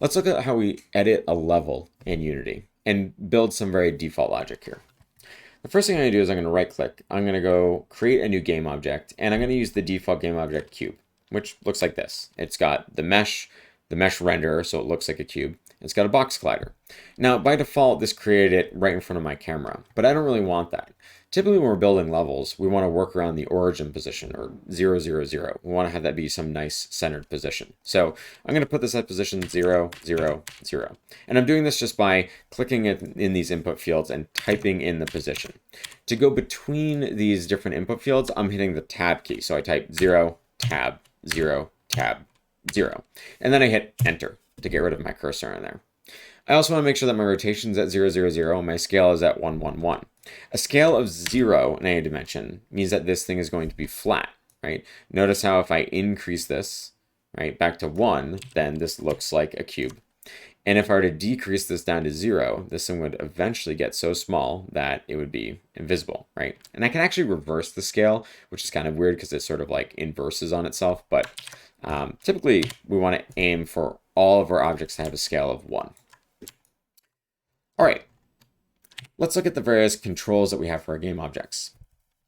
Let's look at how we edit a level in Unity and build some very default logic here. The first thing I'm going to do is I'm going to right click. I'm going to go create a new game object, and I'm going to use the default game object cube, which looks like this. It's got the mesh renderer, so it looks like a cube. It's got a box collider. Now, by default, this created it right in front of my camera, but I don't really want that. Typically, when we're building levels, we want to work around the origin position, or 0, 0, 0. We want to have that be some nice centered position. So I'm going to put this at position 0, 0, 0. And I'm doing this just by clicking in these input fields and typing in the position. To go between these different input fields, I'm hitting the tab key. So I type 0, tab, 0, tab, 0. And then I hit enter to get rid of my cursor in there. I also want to make sure that my rotation is at 0, 0, 0, and my scale is at 1, 1, 1. A scale of 0 in any dimension means that this thing is going to be flat, right? Notice how if I increase this, right, back to 1, then this looks like a cube. And if I were to decrease this down to 0, this thing would eventually get so small that it would be invisible, right? And I can actually reverse the scale, which is kind of weird because it sort of like inverses on itself, but typically we want to aim for all of our objects to have a scale of 1. All right, let's look at the various controls that we have for our game objects.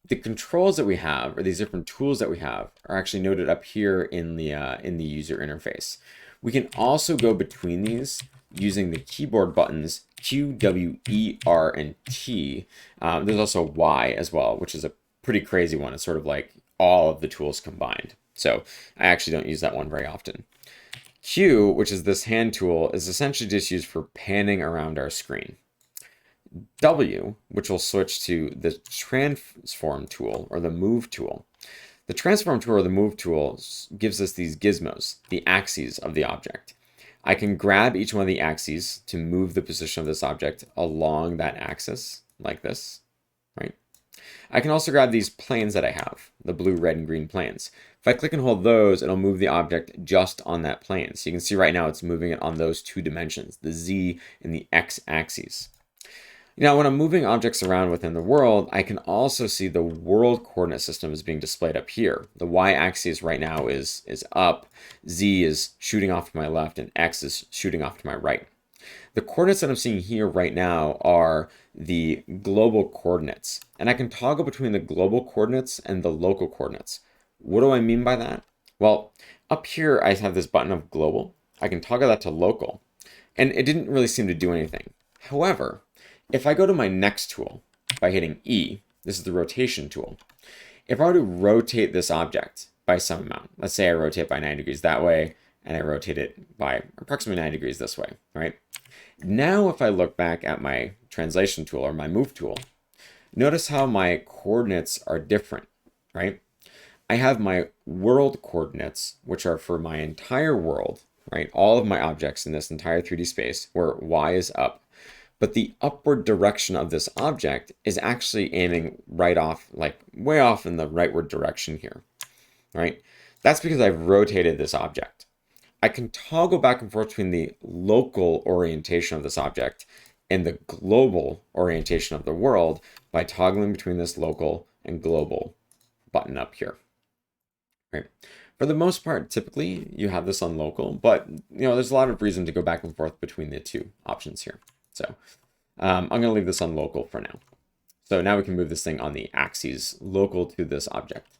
The controls that we have, or these different tools that we have, are actually noted up here in the user interface. We can also go between these using the keyboard buttons Q, W, E, R, and T. There's also Y as well, which is a pretty crazy one. It's sort of like all of the tools combined. So I actually don't use that one very often. Q, which is this hand tool, is essentially just used for panning around our screen. W, which will switch to the transform tool or the move tool. The transform tool or the move tool gives us these gizmos, the axes of the object. I can grab each one of the axes to move the position of this object along that axis, like this, right? I can also grab these planes that I have, the blue, red, and green planes. If I click and hold those, it'll move the object just on that plane. So you can see right now it's moving it on those two dimensions, the Z and the X axes. Now, when I'm moving objects around within the world, I can also see the world coordinate system is being displayed up here. The y-axis right now is up, z is shooting off to my left, and x is shooting off to my right. The coordinates that I'm seeing here right now are the global coordinates, and I can toggle between the global coordinates and the local coordinates. What do I mean by that? Well, up here I have this button of global. I can toggle that to local, and it didn't really seem to do anything. However, if I go to my next tool by hitting E, this is the rotation tool. If I were to rotate this object by some amount, let's say I rotate by 9 degrees that way, and I rotate it by approximately 9 degrees this way, right? Now, if I look back at my translation tool or my move tool, notice how my coordinates are different, right? I have my world coordinates, which are for my entire world, right? All of my objects in this entire 3D space where Y is up. But the upward direction of this object is actually aiming right off, like way off in the rightward direction here, right? That's because I've rotated this object. I can toggle back and forth between the local orientation of this object and the global orientation of the world by toggling between this local and global button up here, right? For the most part, typically you have this on local, but there's a lot of reason to go back and forth between the two options here. So I'm going to leave this on local for now. So now we can move this thing on the axes local to this object.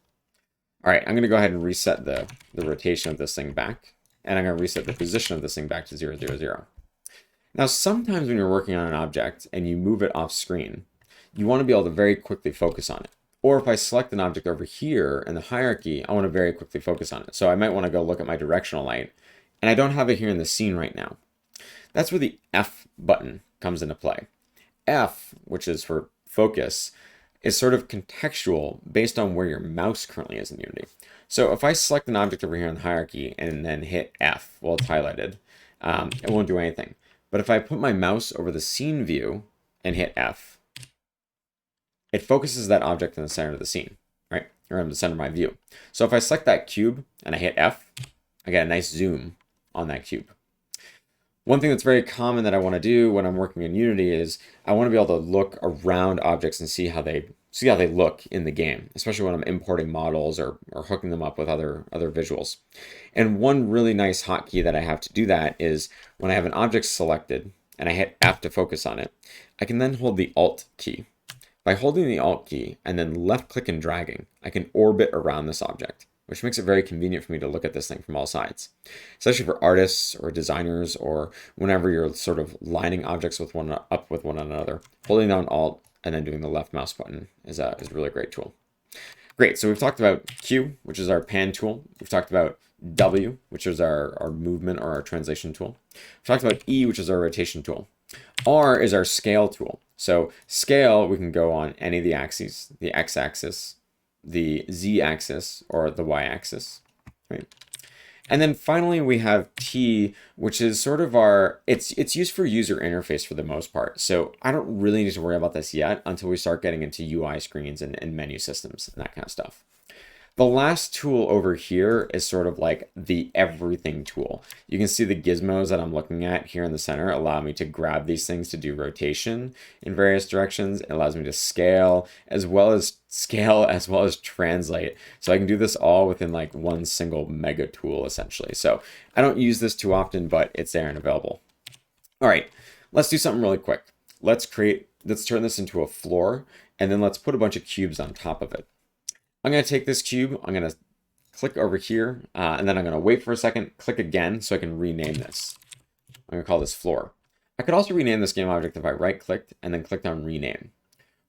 All right, I'm going to go ahead and reset the rotation of this thing back. And I'm going to reset the position of this thing back to 0, 0, 0. Now, sometimes when you're working on an object and you move it off screen, you want to be able to very quickly focus on it. Or if I select an object over here in the hierarchy, I want to very quickly focus on it. So I might want to go look at my directional light. And I don't have it here in the scene right now. That's where the F button comes into play. F, which is for focus, is sort of contextual based on where your mouse currently is in Unity. So if I select an object over here in the hierarchy and then hit F while it's highlighted, it won't do anything. But if I put my mouse over the scene view and hit F, it focuses that object in the center of the scene, right? Or in the center of my view. So if I select that cube and I hit F, I get a nice zoom on that cube. One thing that's very common that I want to do when I'm working in Unity is I want to be able to look around objects and see how they see how they look in the game, especially when I'm importing models or hooking them up with other visuals. And one really nice hotkey that I have to do that is when I have an object selected and I hit F to focus on it, I can then hold the Alt key. By holding the Alt key and then left click and dragging, I can orbit around this object, which makes it very convenient for me to look at this thing from all sides. Especially for artists or designers or whenever you're sort of lining objects with one another, holding down Alt and then doing the left mouse button is a really great tool. Great, so we've talked about Q, which is our pan tool. We've talked about W, which is our movement or our translation tool. We've talked about E, which is our rotation tool. R is our scale tool. So scale, we can go on any of the axes, the x-axis, the z-axis, or the y-axis, right? And then finally we have T, which is sort of it's used for user interface for the most part. So I don't really need to worry about this yet until we start getting into UI screens and menu systems and that kind of stuff. The last tool over here is sort of like the everything tool. You can see the gizmos that I'm looking at here in the center allow me to grab these things to do rotation in various directions. It allows me to scale as well as translate. So I can do this all within like one single mega tool essentially. So I don't use this too often, but it's there and available. All right, let's do something really quick. Let's turn this into a floor and then let's put a bunch of cubes on top of it. I'm going to take this cube, I'm going to click over here, and then I'm going to wait for a second, click again so I can rename this. I'm going to call this floor. I could also rename this game object if I right-clicked and then clicked on rename.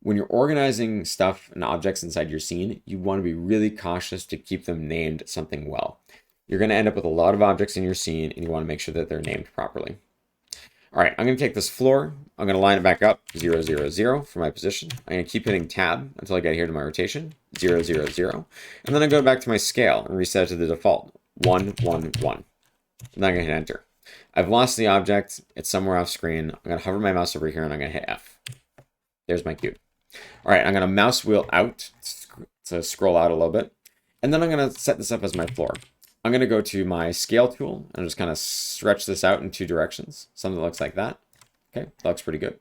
When you're organizing stuff and objects inside your scene, you want to be really cautious to keep them named something well. You're going to end up with a lot of objects in your scene, and you want to make sure that they're named properly. All right, I'm going to take this floor. I'm going to line it back up, 0, 0, 0 for my position. I'm going to keep hitting tab until I get here to my rotation, 0, 0, 0. And then I go back to my scale and reset it to the default, 1, 1, 1. And then I'm going to hit enter. I've lost the object. It's somewhere off screen. I'm going to hover my mouse over here and I'm going to hit F. There's my cube. All right, I'm going to mouse wheel out to scroll out a little bit. And then I'm going to set this up as my floor. I'm going to go to my scale tool and just kind of stretch this out in two directions. Something that looks like that. Okay, that looks pretty good.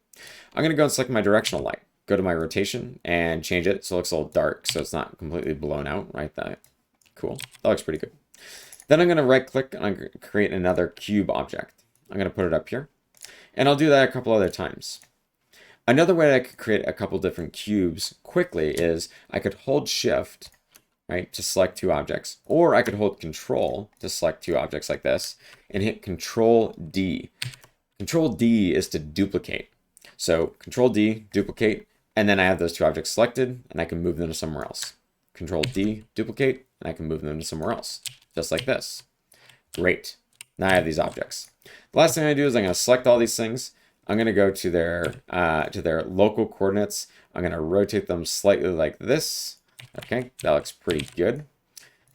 I'm going to go and select my directional light. Go to my rotation and change it so it looks a little dark so it's not completely blown out, right? Cool. That looks pretty good. Then I'm going to right click and I'm going to create another cube object. I'm going to put it up here. And I'll do that a couple other times. Another way that I could create a couple different cubes quickly is I could hold shift, right, to select two objects, or I could hold control to select two objects like this and hit control D. Control D is to duplicate. So control D, duplicate, and then I have those two objects selected and I can move them to somewhere else. Control D, duplicate, and I can move them to somewhere else, just like this. Great. Now I have these objects. The last thing I do is I'm going to select all these things. I'm going to go to their local coordinates. I'm going to rotate them slightly like this. Okay, that looks pretty good.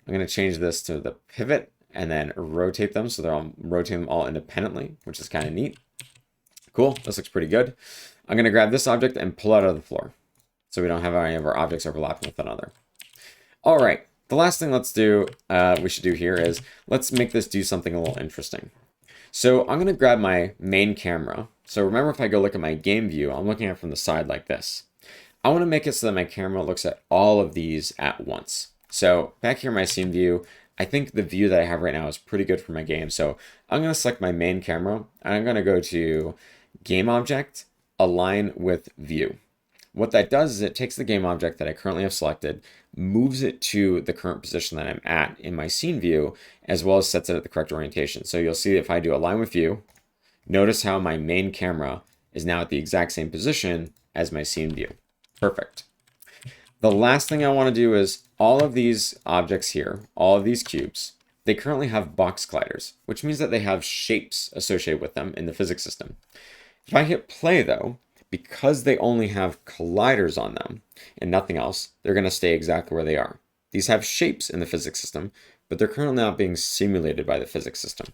I'm going to change this to the pivot and then rotate them so I'm rotating them all independently, which is kind of neat. Cool, this looks pretty good. I'm going to grab this object and pull it out of the floor so we don't have any of our objects overlapping with another. All right, the last thing we should do here is let's make this do something a little interesting. So I'm going to grab my main camera. So remember, if I go look at my game view, I'm looking at it from the side like this. I want to make it so that my camera looks at all of these at once. So back here in my scene view, I think the view that I have right now is pretty good for my game. So I'm going to select my main camera and I'm going to go to Game Object, Align with View. What that does is it takes the game object that I currently have selected, moves it to the current position that I'm at in my scene view, as well as sets it at the correct orientation. So you'll see if I do Align with View, notice how my main camera is now at the exact same position as my scene view. Perfect. The last thing I want to do is all of these objects here, all of these cubes, they currently have box colliders, which means that they have shapes associated with them in the physics system. If I hit play though, because they only have colliders on them and nothing else, they're going to stay exactly where they are. These have shapes in the physics system, but they're currently not being simulated by the physics system.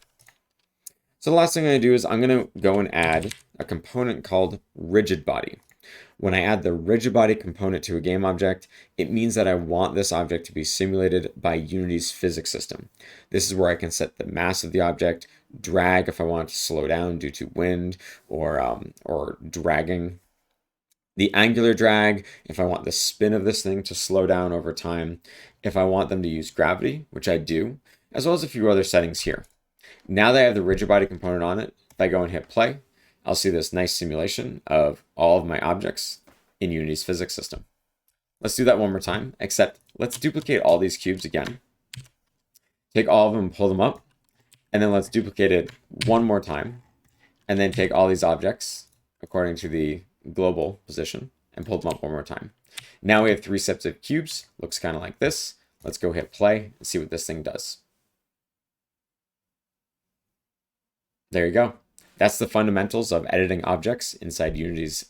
So the last thing I'm going to do is I'm going to go and add a component called Rigidbody. When I add the Rigidbody component to a game object, it means that I want this object to be simulated by Unity's physics system. This is where I can set the mass of the object, drag if I want it to slow down due to wind or dragging, The angular drag, if I want the spin of this thing to slow down over time, if I want them to use gravity, which I do, as well as a few other settings here. Now that I have the rigid body component on it, if I go and hit play, I'll see this nice simulation of all of my objects in Unity's physics system. Let's do that one more time, except let's duplicate all these cubes again. Take all of them and pull them up, and then let's duplicate it one more time, and then take all these objects according to the global position and pull them up one more time. Now we have 3 sets of cubes. Looks kind of like this. Let's go hit play and see what this thing does. There you go. That's the fundamentals of editing objects inside Unity's